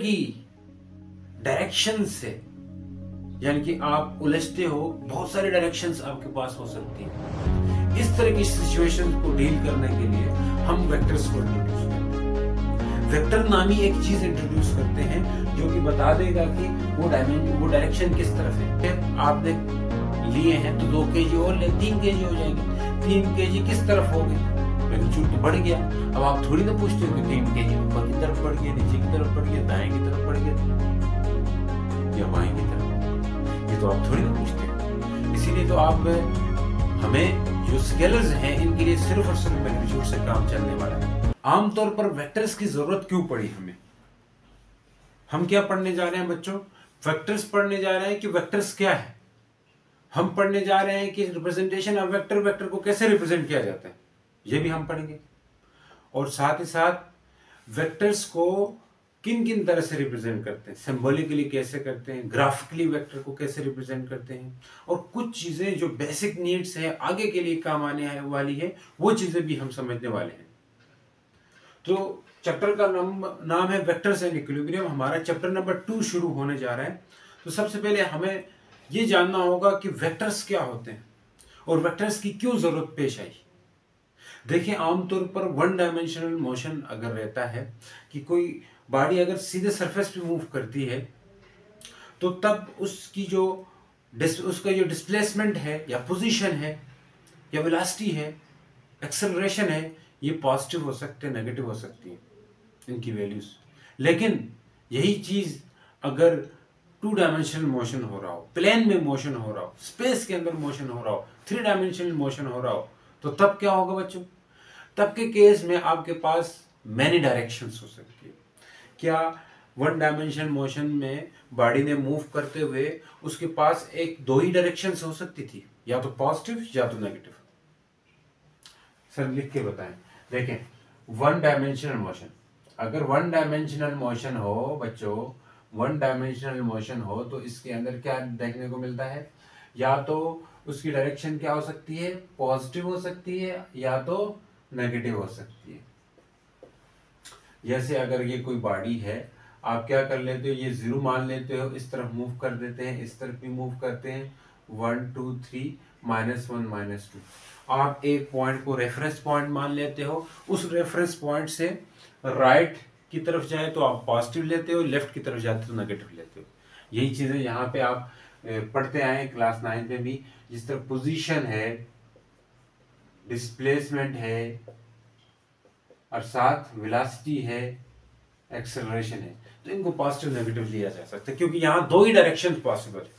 की डायरेक्शन से, यानी कि आप उलझते हो, बहुत सारे डायरेक्शंस आपके पास हो सकती हैं। इस तरह की सिचुएशन को डील करने के लिए हम वेक्टर्स को इंट्रोड्यूस करते हैं। वेक्टर नामी एक चीज इंट्रोड्यूस करते हैं जो कि बता देगा कि वो डायरेक्शन किस तरफ है। आपने लिए हैं तो 2 kg और ले 3 kg हो जाएंगे। 3 kg किस तरफ हो गई, मैग्नीट्यूड तो बढ़ गया। अब आप थोड़ी ना पूछते हो कि 3 kg ऊपर की तरफ बढ़ गया, नीचे की तरफ बढ़ गया, दाएं की तरफ बढ़ गया या बाएं की तरफ, ये तो आप थोड़ी ना पूछते हो। इसीलिए तो आप हमें जो स्केलर्स हैं इनके लिए सिर्फ और सिर्फ मैग्नीट्यूड से काम चलने वाला है। आमतौर पर वेक्टर्स की जरूरत क्यों पड़ी हमें? हम क्या पढ़ने जा रहे हैं बच्चों? वेक्टर्स पढ़ने जा रहे हैं कि वेक्टर्स क्या है। हम पढ़ने जा रहे हैं कि रिप्रेजेंटेशन ऑफ वेक्टर, वेक्टर को कैसे रिप्रेजेंट किया जाता है, ये भी हम पढ़ेंगे। और साथ ही साथ वेक्टर्स को किन किन तरह से रिप्रेजेंट करते हैं, सिंबॉलिकली कैसे करते हैं, ग्राफिकली वेक्टर को कैसे रिप्रेजेंट करते हैं, और कुछ चीजें जो बेसिक नीड्स है आगे के लिए काम आने वाली है, वो चीजें भी हम समझने वाले हैं। तो चैप्टर का नाम है वेक्टर्स एंड इक्विलिब्रियम। हमारा चैप्टर नंबर 2 शुरू होने जा रहा है। तो सबसे पहले हमें ये जानना होगा कि वेक्टर्स क्या होते हैं और वेक्टर्स की क्यों जरूरत पेश आई। देखिए, आमतौर पर 1 डायमेंशनल मोशन अगर रहता है कि कोई बॉडी अगर सीधे सरफेस पे मूव करती है तो तब उसका जो डिस्प्लेसमेंट है या पोजीशन है या वेलोसिटी है, एक्सेलरेशन है, ये पॉजिटिव हो सकते हैं, नेगेटिव हो सकती है इनकी वैल्यूज। लेकिन यही चीज अगर 2 डायमेंशनल मोशन हो रहा हो, प्लेन में मोशन हो रहा हो, स्पेस के अंदर मोशन हो रहा हो, 3 डायमेंशनल मोशन हो रहा हो, तो तब क्या होगा बच्चों? तब के केस में आपके पास मैनी डायरेक्शंस हो सकती है। क्या 1 डायमेंशनल मोशन में बॉडी ने मूव करते हुए उसके पास 2 ही डायरेक्शंस हो सकती थी, या तो पॉजिटिव या तो नेगेटिव? सर लिख के बताएं। देखें, 1 डायमेंशनल मोशन, अगर 1 डायमेंशनल मोशन हो बच्चों, 1 डायमेंशनल मोशन हो तो इसके अंदर क्या देखने को मिलता है? या तो उसकी डायरेक्शन क्या हो सकती है, पॉजिटिव हो सकती है या तो नेगेटिव हो सकती है। जैसे अगर ये कोई बॉडी है, आप क्या कर लेते हो, ये 0 मान लेते हो, इस तरफ मूव कर देते हैं, इस तरफ भी मूव करते हैं, 1 2 3 -1 -2। आप एक पॉइंट को रेफरेंस पॉइंट मान लेते हो, उस रेफरेंस पॉइंट से राइट की तरफ जाए तो आप पॉजिटिव लेते हो, लेफ्ट की तरफ जाते तो नेगेटिव लेते हो। यही चीजें यहाँ पे आप पढ़ते आए क्लास 9 में भी। जिस तरह पोजीशन है, डिस्प्लेसमेंट है और साथ वेलोसिटी है, एक्सेलरेशन है, तो इनको पॉजिटिव नेगेटिव लिया जा सकता है क्योंकि यहाँ 2 ही डायरेक्शन पॉसिबल है।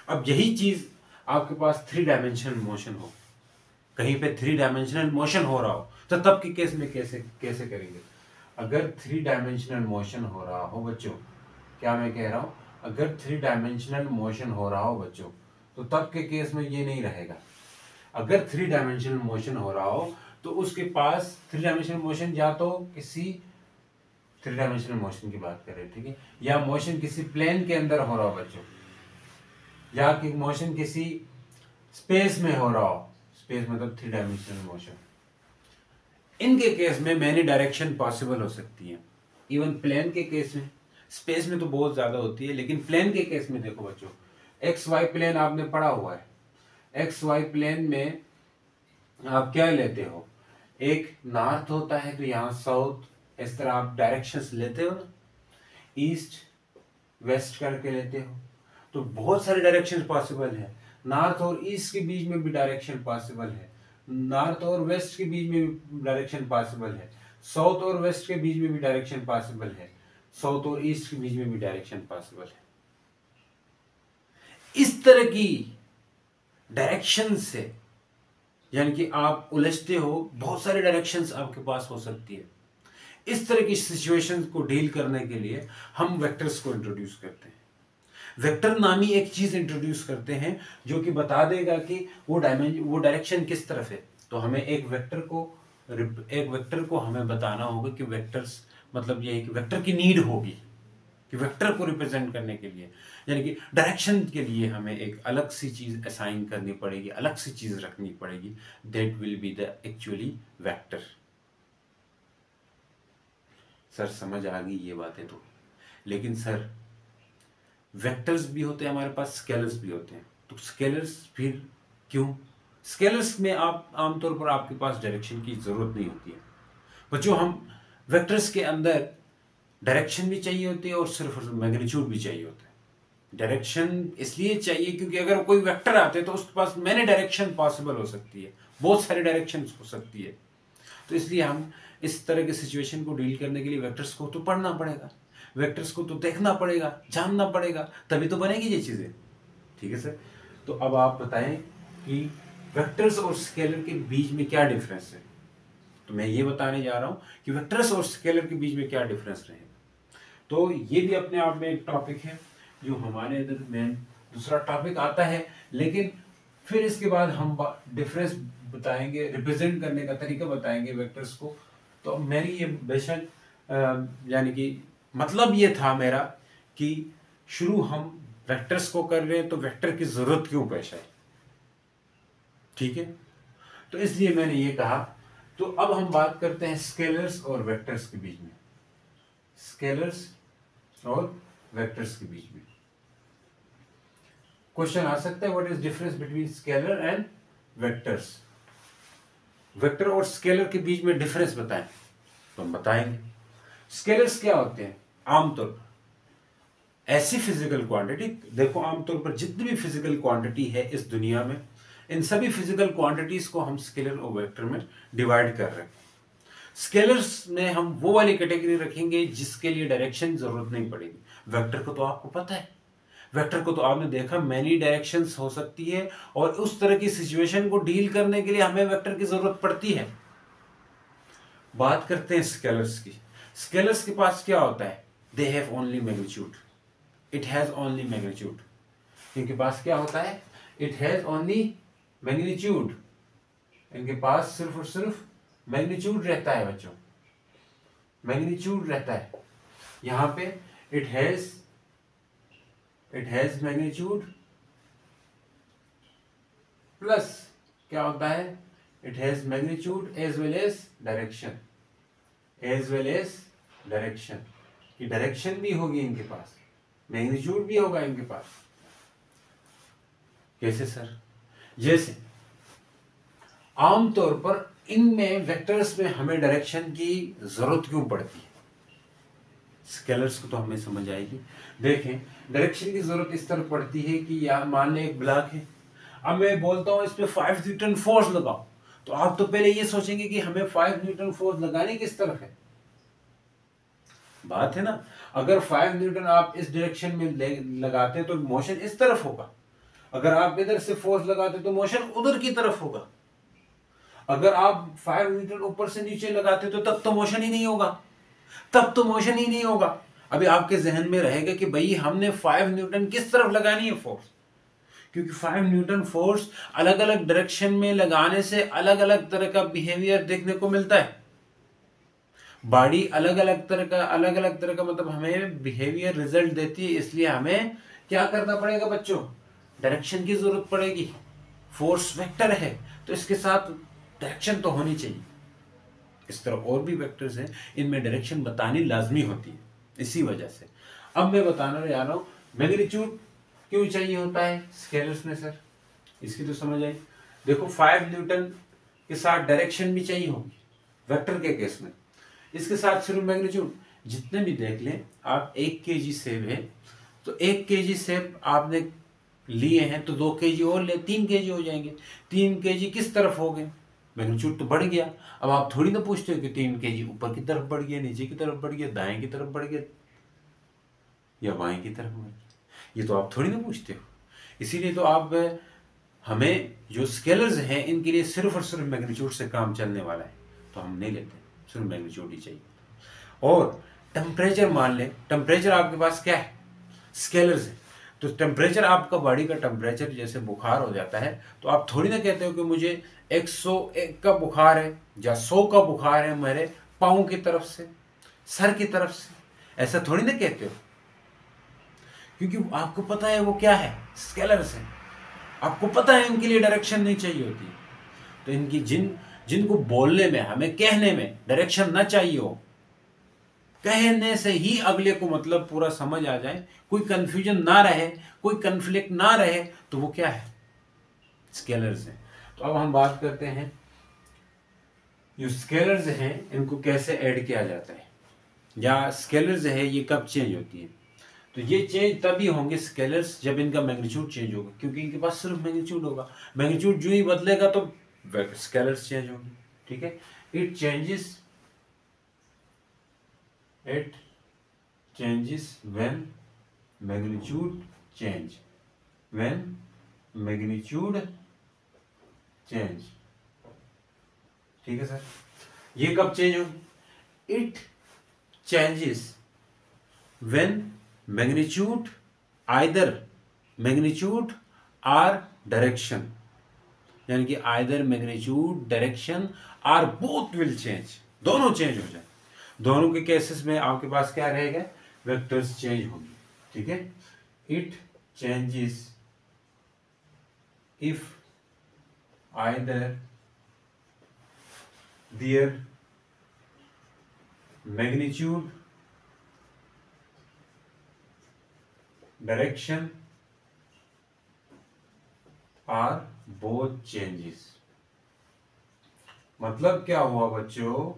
अब यही चीज आपके पास 3 डायमेंशनल मोशन हो, कहीं पे 3 डायमेंशनल मोशन हो रहा हो, तो तब के केस में कैसे करेंगे? अगर 3 डायमेंशनल मोशन हो रहा हो बच्चों, क्या मैं कह रहा हूं, अगर 3 डायमेंशनल मोशन हो रहा हो बच्चों, तो तब के केस में ये नहीं रहेगा। अगर 3 डायमेंशनल मोशन हो रहा हो तो उसके पास 3 डायमेंशनल मोशन, या तो किसी 3 डायमेंशनल मोशन की बात करें, ठीक है, या मोशन किसी प्लेन के अंदर हो रहा हो बच्चों, या कि मोशन किसी स्पेस में हो रहा हो, स्पेस मतलब 3 डायमेंशनल मोशन। इनके केस में मैनी डायरेक्शन पॉसिबल हो सकती है। इवन प्लेन के केस में, स्पेस में तो बहुत ज्यादा होती है, लेकिन प्लेन के केस में देखो बच्चों, एक्स वाई प्लेन आपने पढ़ा हुआ है। एक्स वाई प्लेन में आप क्या लेते हो, एक नॉर्थ होता है तो यहाँ साउथ, इस तरह आप डायरेक्शंस लेते हो ना, ईस्ट वेस्ट करके लेते हो, तो बहुत सारे डायरेक्शन पॉसिबल है। नॉर्थ और ईस्ट के बीच में भी डायरेक्शन पॉसिबल है, नॉर्थ और वेस्ट के बीच में भी डायरेक्शन पॉसिबल है, साउथ और वेस्ट के बीच में भी डायरेक्शन पॉसिबल है, साउथ और ईस्ट के बीच में भी डायरेक्शन पॉसिबल है। इस तरह की डायरेक्शन से, यानी कि आप उलझते हो, बहुत सारे डायरेक्शंस आपके पास हो सकती है। इस तरह की सिचुएशंस को डील करने के लिए हम वेक्टर्स को इंट्रोड्यूस करते हैं। वेक्टर नामी एक चीज इंट्रोड्यूस करते हैं जो कि बता देगा कि वो डायरेक्शन किस तरफ है। तो हमें एक वेक्टर को हमें बताना होगा कि वेक्टर्स मतलब ये है कि वेक्टर की नीड होगी कि वेक्टर को रिप्रेजेंट करने के लिए, यानी कि डायरेक्शन के लिए हमें एक अलग सी चीज असाइन करनी पड़ेगी, अलग सी चीज रखनी पड़ेगी। That will be the actually vector. Sir समझ आ गई ये बातें? तो लेकिन सर वेक्टर्स भी होते हैं हमारे पास, स्केलर्स भी होते हैं, तो स्केलर्स फिर क्यों? स्केलर्स में आप आमतौर पर आपके पास डायरेक्शन की जरूरत नहीं होती है, पर जो हम वेक्टर्स के अंदर डायरेक्शन भी चाहिए होती है और सिर्फ मैग्नीट्यूड भी चाहिए होता है। डायरेक्शन इसलिए चाहिए क्योंकि अगर कोई वेक्टर आते हैं तो उसके पास मैनी डायरेक्शन पॉसिबल हो सकती है, बहुत सारी डायरेक्शन हो सकती है, तो इसलिए हम इस तरह के सिचुएशन को डील करने के लिए वेक्टर्स को तो पढ़ना पड़ेगा, वेक्टर्स को तो देखना पड़ेगा, जानना पड़ेगा, तभी तो बनेगी ये चीजें। ठीक है सर, तो अब आप बताएं कि वेक्टर्स और स्केलर के बीच में क्या डिफरेंस है। तो मैं ये बताने जा रहा हूं कि वेक्टर्स और स्केलर के बीच में क्या डिफरेंस रहेगा। तो ये भी अपने आप में एक टॉपिक है जो हमारे अंदर में दूसरा टॉपिक आता है, लेकिन फिर इसके बाद हम डिफरेंस बताएंगे, रिप्रेजेंट करने का तरीका बताएंगे वेक्टर्स को। तो मेरी ये बेशक यानी कि मतलब ये था मेरा कि शुरू हम वेक्टर्स को कर रहे हैं तो वेक्टर की जरूरत क्यों पेश आई। ठीक है, तो इसलिए मैंने ये कहा। तो अब हम बात करते हैं स्केलर्स और वेक्टर्स के बीच में, स्केलर्स और वेक्टर्स के बीच में क्वेश्चन आ सकता है, what is difference between scalar and vectors. Vector और स्केलर के बीच में डिफरेंस बताएं, तो हम बताएंगे। स्केलर्स क्या होते हैं? आमतौर पर ऐसी फिजिकल क्वांटिटी, देखो आमतौर पर जितनी भी फिजिकल क्वांटिटी है इस दुनिया में, इन सभी फिजिकल क्वांटिटीज को हम स्केलर और वेक्टर में डिवाइड कर रहे हैं। स्केलर्स में हम वो वाली कैटेगरी रखेंगे जिसके लिए डायरेक्शन जरूरत नहीं पड़ेगी। वेक्टर को तो आपको पता है, वेक्टर को तो आपने देखा मैनी डायरेक्शंस हो सकती है, और उस तरह की सिचुएशन को डील करने के लिए हमें वेक्टर की जरूरत पड़ती है। बात करते हैं स्केलर्स की। स्केलर्स के पास क्या होता है? They have only magnitude, it has only magnitude. इनके पास क्या होता है? It has only magnitude. इनके पास सिर्फ और सिर्फ मैग्नीट्यूड रहता है बच्चों, मैग्नीट्यूड रहता है। यहां पे इट हैज मैग्नीट्यूड प्लस क्या होता है? It has magnitude as well as direction, as well as direction. की डायरेक्शन भी होगी इनके पास, मैग्नीट्यूड भी होगा इनके पास। कैसे सर? जैसे आमतौर पर इनमें वेक्टर्स में हमें डायरेक्शन की जरूरत क्यों पड़ती है? स्केलर्स को तो हमें समझ आएगी। देखें, डायरेक्शन की जरूरत इस तरह पड़ती है कि यार मान लें एक ब्लॉक है, अब मैं बोलता हूं इस पे 5 न्यूटन फोर्स लगाओ, तो आप तो पहले ये सोचेंगे कि हमें 5 न्यूटन फोर्स लगाने किस तरफ है। बात है ना, अगर 5 न्यूटन आप इस डायरेक्शन में लगाते तो मोशन इस तरफ होगा, अगर आप इधर से फोर्स लगाते तो मोशन उधर की तरफ होगा। अगर आप 5 न्यूटन ऊपर से नीचे लगाते तो तब तो मोशन ही नहीं होगा, तब तो मोशन ही नहीं होगा। अभी आपके जहन में रहेगा कि भाई हमने 5 न्यूटन किस तरफ लगानी है फोर्स, क्योंकि 5 न्यूटन फोर्स अलग अलग डायरेक्शन में लगाने से अलग अलग तरह का बिहेवियर देखने को मिलता है। बॉडी अलग अलग तरह का मतलब हमें बिहेवियर रिजल्ट देती है, इसलिए हमें क्या करना पड़ेगा बच्चों? डायरेक्शन की जरूरत पड़ेगी। फोर्स वेक्टर है तो इसके साथ डायरेक्शन तो होनी चाहिए। इस तरह और भी वेक्टर्स हैं, इनमें डायरेक्शन बतानी लाजमी होती है। इसी वजह से अब मैं बताना जा रहा हूं मैग्नीट्यूड क्यों चाहिए होता है स्केलर्स में। सर इसकी तो समझ आई। देखो 5 न्यूटन के साथ डायरेक्शन भी चाहिए होगी वेक्टर के केस में, इसके साथ सिर्फ मैग्नीट्यूड। जितने भी देख लें आप 1 kg सेब है तो 1 kg सेब आपने लिए हैं तो 2 kg और ले 3 kg हो जाएंगे। 3 kg किस तरफ हो गए? मैग्नीट्यूड तो बढ़ गया। अब आप थोड़ी ना पूछते हो कि 3 kg ऊपर की तरफ बढ़ गया, नीचे की तरफ बढ़ गया, दाएं की तरफ बढ़ गया या बाएं की तरफ बढ़ गया, ये तो आप थोड़ी ना पूछते हो। इसीलिए तो आप हमें जो स्केलर्स हैं इनके लिए सिर्फ और सिर्फ मैग्नीट्यूड से काम चलने वाला है, तो हम नहीं लेते, सिर्फ मैग्नीट्यूड ही चाहिए। और टेम्परेचर मान लें, टेम्परेचर आपके पास क्या है? स्केलर्स है, तो टेम्परेचर आपका बॉडी का टेम्परेचर जैसे बुखार हो जाता है तो आप थोड़ी ना कहते हो कि मुझे 101 का बुखार है या 100 का बुखार है मेरे पाँव की तरफ से, सर की तरफ से, ऐसा थोड़ी ना कहते हो, क्योंकि आपको पता है वो क्या है? स्केलर्स है। आपको पता है इनके लिए डायरेक्शन नहीं चाहिए होती, तो इनकी जिनको बोलने में हमें कहने में डायरेक्शन ना चाहिए हो, कहने से ही अगले को मतलब पूरा समझ आ जाए, कोई कंफ्यूजन ना रहे, कोई कंफ्लिक्ट ना रहे, तो वो क्या है, स्केलर्स हैं। तो अब हम बात करते हैं जो स्केलर्स हैं इनको कैसे ऐड किया जाता है, या स्केलर्स है ये कब चेंज होती है। तो ये चेंज तभी होंगे स्केलर्स जब इनका मैग्नीट्यूड चेंज होगा, क्योंकि इनके पास सिर्फ मैग्नीट्यूड होगा, मैग्नीट्यूड जो ही बदलेगा तो स्केलर्स चेंज होंगे। ठीक है, it changes when magnitude change, when magnitude change. ठीक है सर, ये कब चेंज होगी, it changes when magnitude, either magnitude or direction, यानी कि either magnitude, direction or both will change, दोनों चेंज हो जाए। दोनों के केसेस में आपके पास क्या रहेगा, वेक्टर्स चेंज होंगे। ठीक है, it changes if either their magnitude, direction are both changes। मतलब क्या हुआ बच्चों,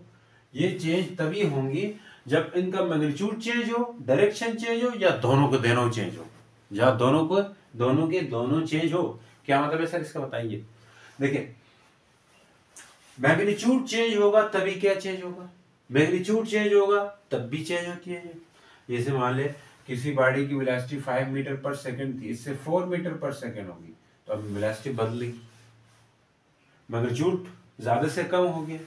ये चेंज तभी होंगी जब इनका मैग्नीट्यूड चेंज हो, डायरेक्शन चेंज हो, या दोनों को दोनों चेंज हो, या दोनों के दोनों चेंज हो। क्या मतलब है सर इसका, बताइए। देखिए, मैग्नीट्यूड चेंज होगा तभी क्या चेंज होगा, मैग्नीट्यूड चेंज होगा तब भी चेंज होती है। जैसे मान ले किसी बॉडी की वेलोसिटी 5 मीटर पर सेकंड थी, इससे 4 मीटर पर सेकंड होगी, तो अब वेलोसिटी बदलेगी, मैग्नीट्यूड ज्यादा से कम हो गया।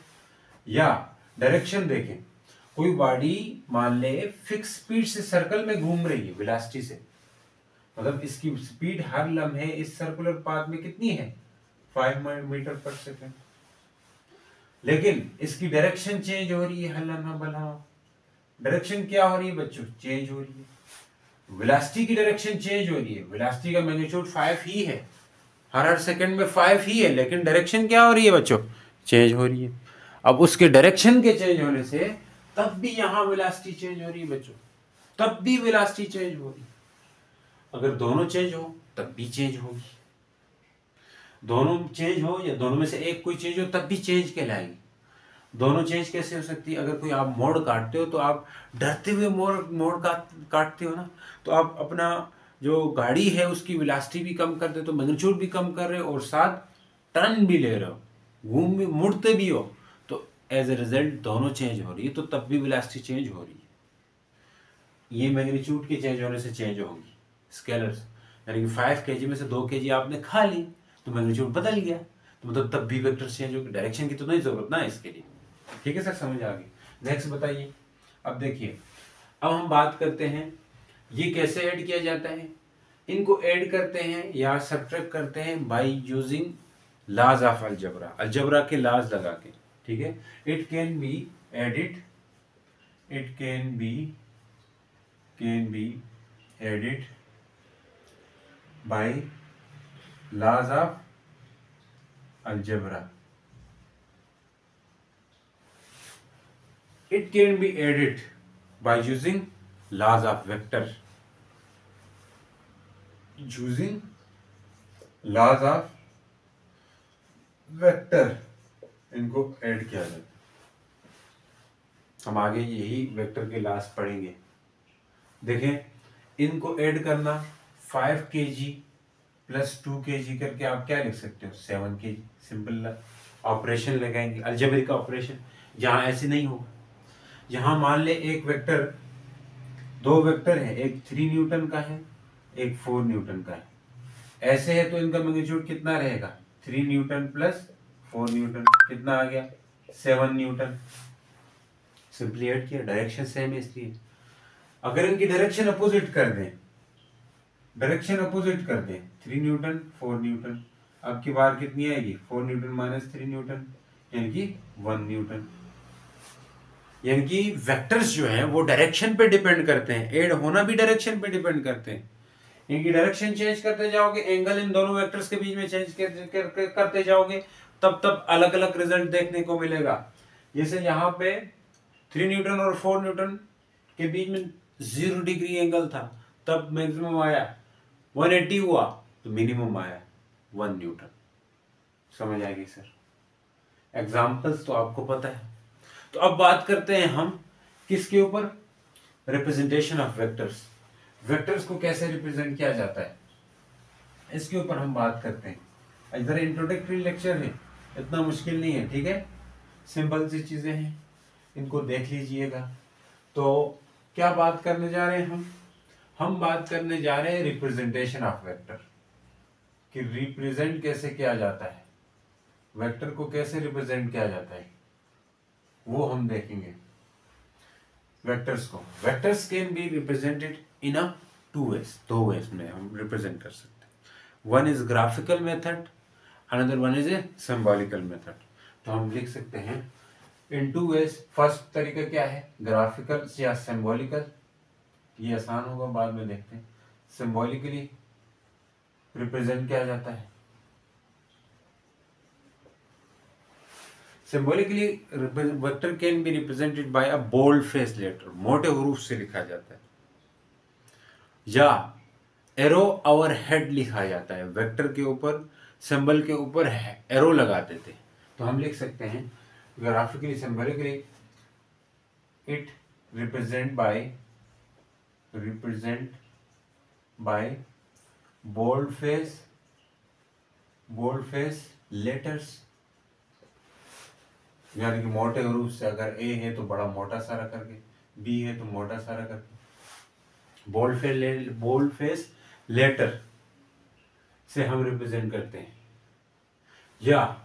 या डायरेक्शन देखें, कोई बॉडी मान ले फिक्स स्पीड से सर्कल में घूम रही है वेलोसिटी से, मतलब इसकी स्पीड हर लम्हे इस सर्कुलर पाथ में कितनी है, 5 मीटर पर सेकंड, लेकिन इसकी डायरेक्शन चेंज हो रही है हर लम्हा बलम्हा। डायरेक्शन क्या हो रही है बच्चों, चेंज हो रही है। वेलोसिटी की डायरेक्शन चेंज हो रही है, वेलोसिटी का मैग्नीट्यूड 5 ही है, हर सेकंड में 5 ही है, लेकिन डायरेक्शन क्या हो रही है बच्चों, चेंज हो रही है। अब उसके डायरेक्शन के चेंज होने से तब भी यहां वेलोसिटी चेंज हो रही है बच्चों, तब भी वेलोसिटी चेंज हो रही है। अगर दोनों चेंज हो तब भी चेंज होगी, दोनों चेंज हो या दोनों में से एक कोई चेंज हो तब भी चेंज कहलाएगी। दोनों चेंज कैसे हो सकती है, अगर कोई आप मोड़ काटते हो तो आप डरते हुए मोड़ काटते हो ना, तो आप अपना जो गाड़ी है उसकी वेलोसिटी भी कम कर दे, तो मैग्नीट्यूड भी कम कर रहे हो और साथ टर्न भी ले रहे हो, घूम भी मुड़ते भी हो, तो एज ए रिजल्ट दोनों चेंज हो रही है, तो तब भी वेलोसिटी चेंज हो रही है। ये मैग्नीट्यूड के चेंज होने से चेंज होगी स्केलर्स, यानी कि 5 kg में से 2 kg आपने खा ली तो मैग्नीट्यूड बदल गया, तो मतलब तब भी वेक्टर चेंज होगी, डायरेक्शन की तो नहीं जरूरत ना इसके लिए। ठीक है सर, समझ आ गई। नेक्स्ट बताइए। अब देखिए, अब हम बात करते हैं ये कैसे ऐड किया जाता है। इनको ऐड करते हैं या सब्ट्रैक्ट करते हैं by using laws of algebra, algebra के लॉज लगा के। ठीक है, it can be added, it can be added by laws of algebra, it can be added by using laws of vector, using laws of vector इनको add किया जाता है। हम आगे यही वेक्टर के लॉज पढ़ेंगे। देखें, इनको ऐड करना 5 kg प्लस 2 kg करके आप क्या लिख सकते हो, 7 kg। सिंपल ऑपरेशन लगाएंगे, अलजेब्रिक ऑपरेशन। जहां ऐसे नहीं होगा, यहां मान ले एक वेक्टर, 2 वेक्टर है, एक 3 न्यूटन का है, एक 4 न्यूटन का है, ऐसे है तो इनका मैग्नीट्यूड कितना रहेगा, 3 न्यूटन प्लस 4 न्यूटन, कितना आ गया, 7 न्यूटन। सिंपली ऐड किया, डायरेक्शन सेम है इसलिए। अगर इनकी डायरेक्शन अपोजिट कर दें, डायरेक्शन अपोजिट कर दें, 3 न्यूटन 4 न्यूटन, अब की बार कितनी आएगी, 4 न्यूटन माइनस 3 न्यूटन, यानी कि 1 न्यूटन। यानी कि वेक्टर्स जो हैं वो डायरेक्शन पे डिपेंड करते हैं, ऐड होना भी डायरेक्शन पे डिपेंड करते हैं। इनकी डायरेक्शन चेंज करते जाओगे, एंगल इन दोनों वेक्टर्स के बीच में चेंज करते जाओगे, तब अलग अलग रिजल्ट देखने को मिलेगा। जैसे यहाँ पे 3 न्यूटन और 4 न्यूटन के बीच में 0 डिग्री एंगल था, तब मैक्सिमम आया 180 हुआ तो मिनिमम आया 1 न्यूटन। समझ आएगी सर? एग्जाम्पल्स तो आपको पता है। तो अब बात करते हैं हम किसके ऊपर, रिप्रेजेंटेशन ऑफ वेक्टर्स। वेक्टर्स को कैसे रिप्रेजेंट किया जाता है इसके ऊपर हम बात करते हैं। इधर इंट्रोडक्टरी लेक्चर है, इतना मुश्किल नहीं है, ठीक है, सिंपल सी चीजें हैं, इनको देख लीजिएगा। तो क्या बात करने जा रहे हैं हम बात करने जा रहे हैं रिप्रेजेंटेशन ऑफ वेक्टर, कि रिप्रेजेंट कैसे किया जाता है, वेक्टर को कैसे रिप्रेजेंट किया जाता है वो हम देखेंगे। वेक्टर्स को, vectors can be represented in a 2 ways, 2 ways में हम रिप्रेजेंट कर सकते हैं। One is graphical method, another one is a symbolical method. तो हम लिख सकते हैं इन 2 ways। फर्स्ट तरीका क्या है, ग्राफिकल या सिंबॉलिकल, ये आसान होगा, बाद में देखते हैं। सिंबॉलिकली रिप्रेजेंट किया जाता है, symbolically vector can be represented by a bold face letter, मोटे हरूफ से लिखा जाता है, या एरो ओवर हेड लिखा जाता है। वेक्टर के ऊपर, सिंबल के ऊपर एरो लगा देते हैं। तो हम लिख सकते हैं graphically, symbolically it represent by bold face letters, यानी कि मोटे हरूफ से, अगर ए है तो बड़ा मोटा सारा करके, बी है तो मोटा सारा करके, बोल्ड फेस लेटर से हम रिप्रेजेंट करते हैं, या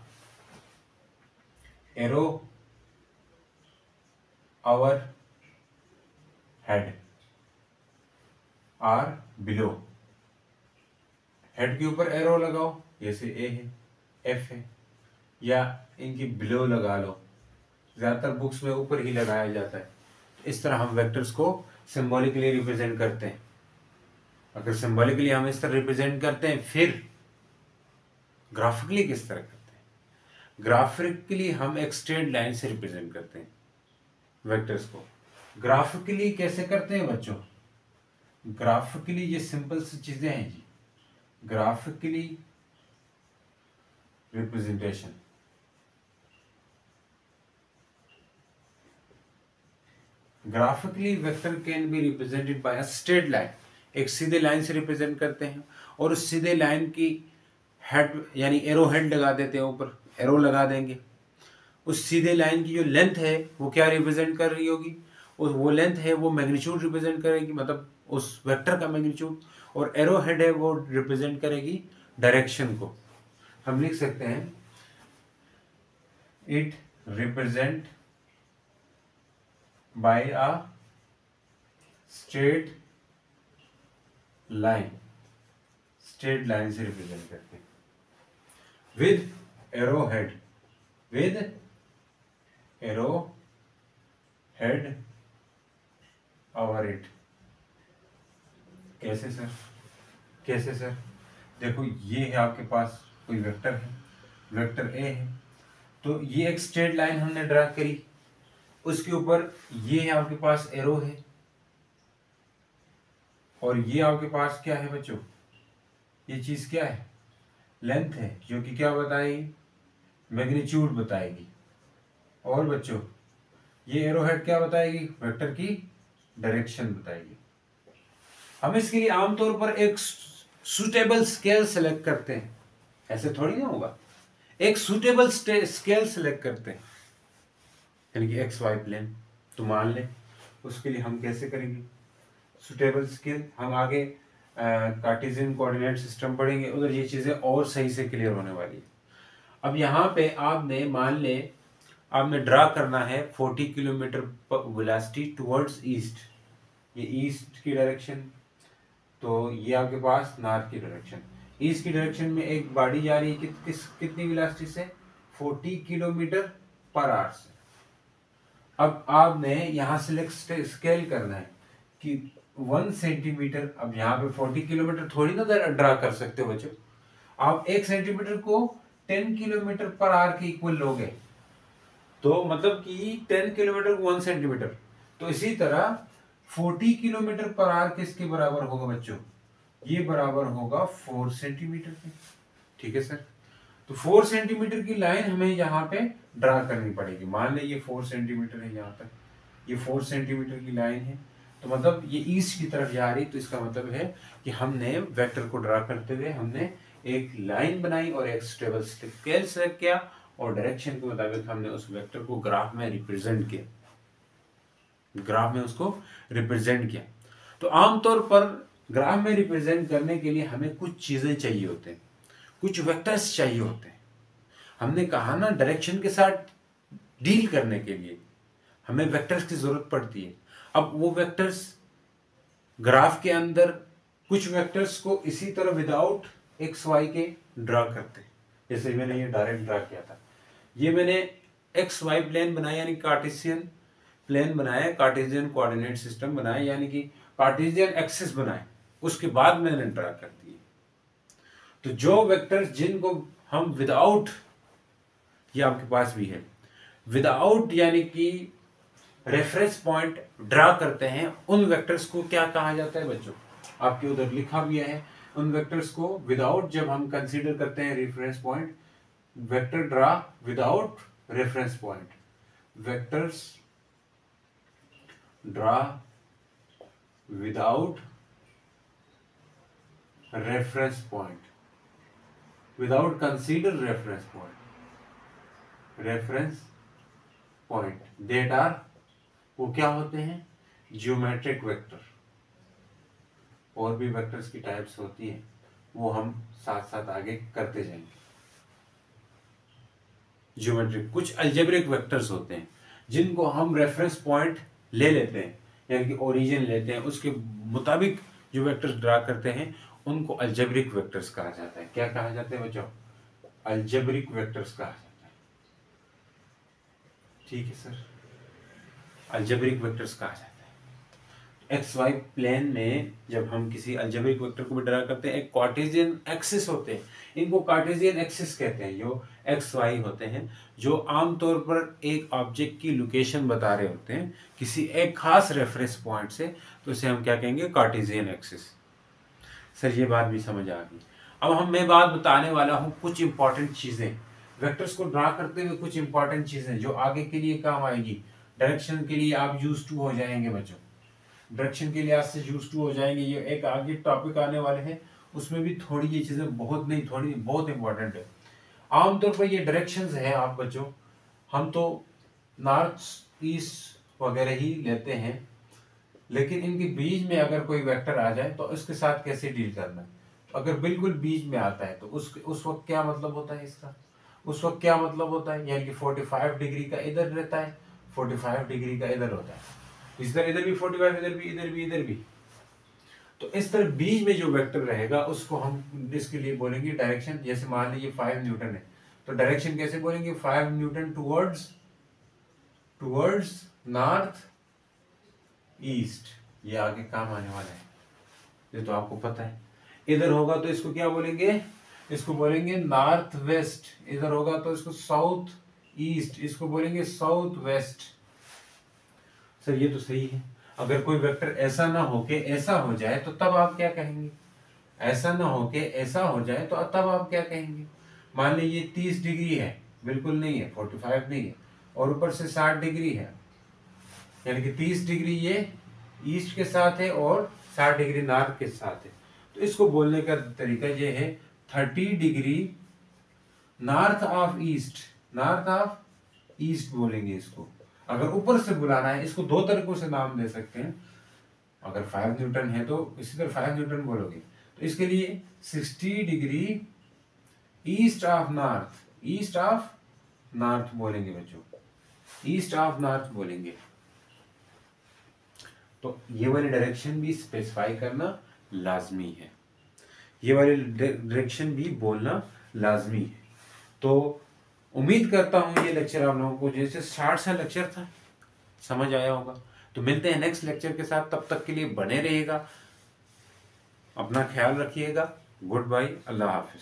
arrow over head or below, head के ऊपर एरो लगाओ, जैसे ए है, एफ है, या इनकी बिलो लगा लो, ज्यादातर बुक्स में ऊपर ही लगाया जाता है। इस तरह हम वेक्टर्स को सिंबॉलिकली रिप्रेजेंट करते हैं। अगर सिंबॉलिकली हम इस तरह रिप्रेजेंट करते हैं, फिर ग्राफिकली किस तरह करते हैं? ग्राफिकली हम एक स्ट्रेट लाइन से रिप्रेजेंट करते हैं वेक्टर्स को। ग्राफिकली कैसे करते हैं बच्चों? ग्राफिकली ये सिंपल सी चीजें हैं जी। Graphically representation, graphically vector can be represented by a straight line, एक सीधे लाइन से रिप्रेजेंट करते हैं, और उस सीधे लाइन की हेड यानी एरो हेड लगा देते हैं, ऊपर एरो लगा देंगे। उस सीधे लाइन की जो लेंथ है वो क्या रिप्रेजेंट कर रही होगी? वो लेंथ है वो मैग्नीट्यूड रिप्रेजेंट करेगी, मतलब उस वेक्टर का मैग्नीट्यूड, और एरो हेड है वो रिप्रेजेंट करेगी डायरेक्शन को। हम लिख सकते हैं it represent bye a straight line, straight line से रिप्रेजेंट करते हैं, with arrow head, with arrow head over it. कैसे सर? कैसे सर? देखो ये है आपके पास कोई वेक्टर है, वेक्टर ए है, तो ये एक स्ट्रेट लाइन हमने ड्रा करी, उसके ऊपर ये है आपके पास एरो है, और ये आपके पास क्या है बच्चों? ये चीज क्या है? लेंथ है, जो कि क्या बताएगी? मैग्नीट्यूड बताएगी। और बच्चों ये एरो हेड क्या बताएगी? वेक्टर की डायरेक्शन बताएगी। हम इसके लिए आमतौर पर एक सुटेबल स्केल सेलेक्ट करते हैं, ऐसे थोड़ी ना होगा, एक सुटेबल स्केल सेलेक्ट करते हैं, यानी कि एक्स वाई प्लेन। तो मान लें उसके लिए हम कैसे करेंगे सुटेबल स्केल? हम आगे कार्टेशियन कोऑर्डिनेट सिस्टम पढ़ेंगे, उधर ये चीजें और सही से क्लियर होने वाली है। अब यहाँ पे आपने मान ले आपने ड्रा करना है 40 किलोमीटर वेलोसिटी टुवर्ड्स ईस्ट, ये ईस्ट की डायरेक्शन, तो ये आपके पास नॉर्थ की डायरेक्शन। ईस्ट की डायरेक्शन में एक गाड़ी जा रही है कितनी वेलोसिटी से? 40 किलोमीटर पर आवर से। अब आपने यहाँ से स्केल करना है कि 1 सेंटीमीटर, अब यहाँ पे 40 किलोमीटर थोड़ी ना ड्रा कर सकते हो बच्चों, आप 1 सेंटीमीटर को 10 किलोमीटर पर आवर के इक्वल लोगे, तो मतलब कि 10 किलोमीटर को 1 सेंटीमीटर। तो इसी तरह 40 किलोमीटर पर आवर किसके बराबर होगा बच्चों? ये बराबर होगा 4 सेंटीमीटर के। ठीक है सर, तो 4 सेंटीमीटर की लाइन हमें यहाँ पे ड्रा करनी पड़ेगी। मान लें ये 4 सेंटीमीटर है, यहाँ तक ये 4 सेंटीमीटर की लाइन है, तो मतलब ये ईस्ट की तरफ जा रही, तो इसका मतलब है कि हमने वेक्टर को ड्रा करते हुए हमने एक लाइन बनाई और एक स्टेबल स्केल सेलेक्ट किया और डायरेक्शन के मुताबिक हमने उस वेक्टर को ग्राफ में रिप्रेजेंट किया, ग्राफ में उसको रिप्रेजेंट किया। तो आमतौर पर ग्राफ में रिप्रेजेंट करने के लिए हमें कुछ चीजें चाहिए होते हैं, कुछ वेक्टर्स चाहिए होते हैं। हमने कहा ना, डायरेक्शन के साथ डील करने के लिए हमें वेक्टर्स की जरूरत पड़ती है। अब वो वेक्टर्स ग्राफ के अंदर, कुछ वेक्टर्स को इसी तरह विदाउट एक्स वाई के ड्रा करते हैं। जैसे मैंने ये डायरेक्ट ड्रा किया था, ये मैंने एक्स वाई प्लेन बनाया, यानी कार्टेशियन प्लेन बनाया, कार्टेशियन कोऑर्डिनेट सिस्टम बनाया, यानी कि कार्टेशियन एक्सिस बनाए, उसके बाद मैंने ड्रा कर दिए। तो जो वेक्टर्स जिनको हम विदाउट, ये आपके पास भी है, विदाउट यानी कि रेफरेंस पॉइंट ड्रा करते हैं, उन वेक्टर्स को क्या कहा जाता है बच्चों? आपके उधर लिखा भी है, उन वेक्टर्स को विदाउट, जब हम कंसीडर करते हैं reference point, vector draw without reference point, vectors draw without reference point, without consider reference point that are, वो क्या होते हैं? Geometric vector. और भी वेक्टर्स की टाइप्स होती है, वो हम साथ साथ आगे करते जाएंगे। ज्योमेट्रिक, कुछ अलजेब्रिक वेक्टर्स होते हैं जिनको हम रेफरेंस पॉइंट ले लेते हैं, यानी कि ओरिजिन लेते हैं, उसके मुताबिक जो वेक्टर्स ड्रा करते हैं उनको अलजेब्रिक वेक्टर्स कहा जाता है। क्या कहा जाता है बच्चों? अलजेब्रिक वेक्टर्स कहा जाता है। ठीक है सर, अलजेब्रिक वेक्टर्स कहा जाता है। एक्स वाई प्लेन में जब हम किसी अलजेब्रिक वेक्टर को भी ड्रा करते हैं, एक कार्टेशियन एक्सिस होते हैं, इनको कार्टेशियन एक्सिस कहते हैं, जो एक्स वाई होते हैं, जो आमतौर पर एक ऑब्जेक्ट की लोकेशन बता रहे होते हैं किसी एक खास रेफरेंस पॉइंट से, तो इसे हम क्या कहेंगे? Cartesian axis. सर ये बात भी समझ आ गई। अब मैं बात बताने वाला हूँ कुछ इंपॉर्टेंट चीजें, वेक्टर्स को ड्रा करते हुए कुछ इंपॉर्टेंट चीजें जो आगे के लिए काम आएगी, डायरेक्शन के लिए आप यूज टू हो जाएंगे बच्चों, डायरेक्शन के लिए आज से यूज टू हो जाएंगे। ये एक आगे टॉपिक आने वाले हैं, उसमें भी थोड़ी ये चीजें, बहुत नहीं थोड़ी, बहुत इंपॉर्टेंट है। आमतौर पर ये डायरेक्शंस हैं आप बच्चों, हम तो नॉर्थ ईस्ट वगैरह ही लेते हैं, लेकिन इनके बीच में अगर कोई वेक्टर आ जाए तो इसके साथ कैसे डील करना है? अगर बिल्कुल बीच में आता है तो उस वक्त क्या मतलब होता है इसका? उस वक्त क्या मतलब होता है? यानी कि 45 डिग्री का इधर रहता है, 45 डिग्री का इधर होता है, इस तरह इधर भी 45, इधर भी, इधर भी, इधर भी। तो इस तरह बीच में जो वेक्टर रहेगा उसको हम इसके लिए बोलेंगे डायरेक्शन। जैसे मान लीजिए 5 न्यूटन है, तो डायरेक्शन कैसे बोलेंगे? 5 न्यूटन टुवर्ड्स नॉर्थ ईस्ट। ये आगे काम आने वाला है, ये तो आपको पता है। इधर होगा तो इसको क्या बोलेंगे? इसको बोलेंगे नॉर्थ वेस्ट। इधर होगा तो इसको साउथ ईस्ट, इसको बोलेंगे साउथ वेस्ट। सर ये तो सही है। अगर कोई वेक्टर ऐसा ना होके ऐसा हो जाए तो तब आप क्या कहेंगे? ऐसा ना होके ऐसा हो जाए तो तब आप क्या कहेंगे? मान लीजिए 30 डिग्री है, बिल्कुल नहीं है, 45 नहीं है, और ऊपर से 60 डिग्री है, यानी कि 30 डिग्री ये ईस्ट के साथ है और 60 डिग्री नॉर्थ के साथ है। तो इसको बोलने का तरीका ये है 30 degree north of east, north of east बोलेंगे इसको। अगर ऊपर से बुलाना है, इसको दो तरीकों से नाम दे सकते हैं। अगर 5 न्यूटन है तो इसी तरह 5 न्यूटन बोलोगे, तो इसके लिए 60 degree east of north, east of north बोलेंगे बच्चों, ईस्ट ऑफ नॉर्थ बोलेंगे। तो ये वाली डायरेक्शन भी स्पेसिफाई करना लाजमी है, ये वाली डायरेक्शन भी बोलना लाजमी है। तो उम्मीद करता हूँ ये लेक्चर आप लोगों को जैसे 60 सा लेक्चर था समझ आया होगा। तो मिलते हैं नेक्स्ट लेक्चर के साथ, तब तक के लिए बने रहिएगा, अपना ख्याल रखिएगा। गुड बाय, अल्लाह हाफिज।